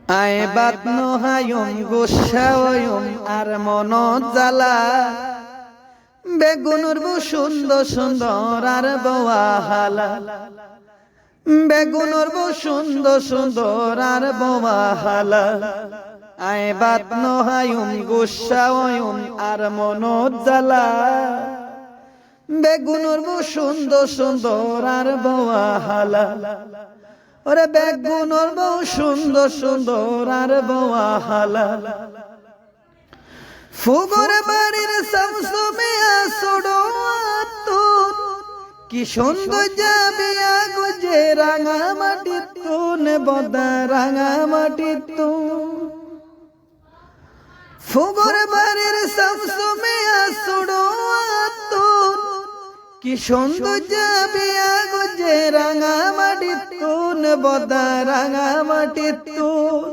আয় বাত নহায়ুম গুসাওয়ুম আর মনত জ্বালা বেগুনুর বউ সুন্দর সুন্দর আর বওয়াহালা বেগুনুর বউ সুন্দর সুন্দর আর বওয়াহালা আয় বাত নহায়ুম গুসাওয়ুম আর মনত জ্বালা বেগুনুর বউ সুন্দর সুন্দর আর বওয়াহালা ওরে বেগুনুর বউ সুন্দর সুন্দর আর বওয়াহালা ফুগর বাড়ির শামসু মিয়া ছোড়ো তুন কি সুন্দর যাবে আগুজে রাঙা মাটির তুন বদা রাঙা মাটির তুন ফুগর বাড়ির শামসু মিয়া ছোড়ো তুন কি সুন্দর যাবে আগুজে রাঙা মাটির তুন বদা রাঙা মাটির তুন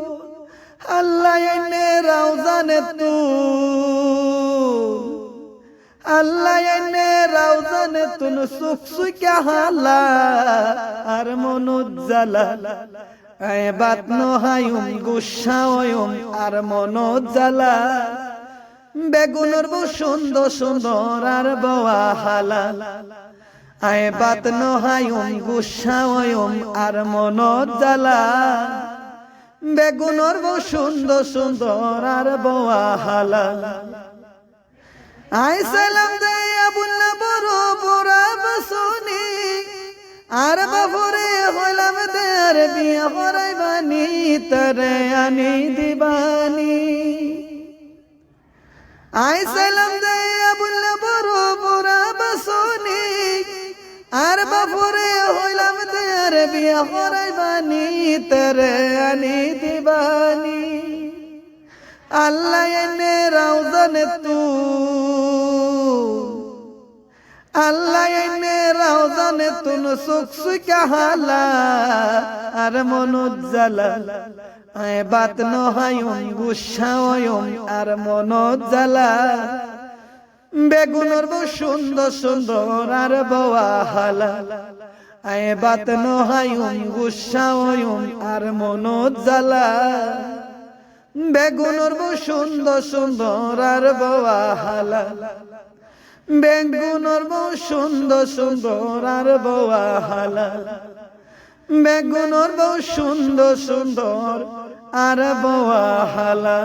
আল্লাহ এনে রাউজানে তুন আল্লাহ এনে রাউজানে তুন সুখ সুখা হালা আর মনুজ্জালা আয় বাত নহায়ুম গুসাওয়ুম আর মনুজ্জালা বেগুনুর বউ সুন্দর সুন্দর আর বওয়াহালা আয় বাত নহায়ুম গুসাওয়ুম আর মনুজ্জালা বেগুনুর বউ সুন্দর সুন্দর আর বওয়াহালা আয় সালাম দেয় আবুল্লাহ বড় বড়া বসনি আর বাবরে হইলাম দেয়ার বিয়া হরাইবানি তরে আনি দিবানি আয় সালাম দেয় আবুল্লাহ বড় বড়া বসনি আর বাবরে হইলাম দেয়ার বিয়া হরাইবানি তরে আনি দিবানি আল্লাহ এনে রাউজানে তুন আল্লাহ এনে রাউজানে তুন সুখ সুখা হালা আর মনুজ্জালা আয় বাত নহায়ুম গুসাওয়ুম আর মনুজ্জালা বেগুনুর বউ সুন্দর সুন্দর আর বওয়াহালা আয় বাত নহায়ুম গুসাওয়ুম আর মনুজ্জালা বেগুনুর বউ সুন্দর সুন্দর আর বওয়াহালা বেগুনুর বউ সুন্দর সুন্দর আর বওয়াহালা বেগুনুর বউ সুন্দর সুন্দর আর বওয়াহালা।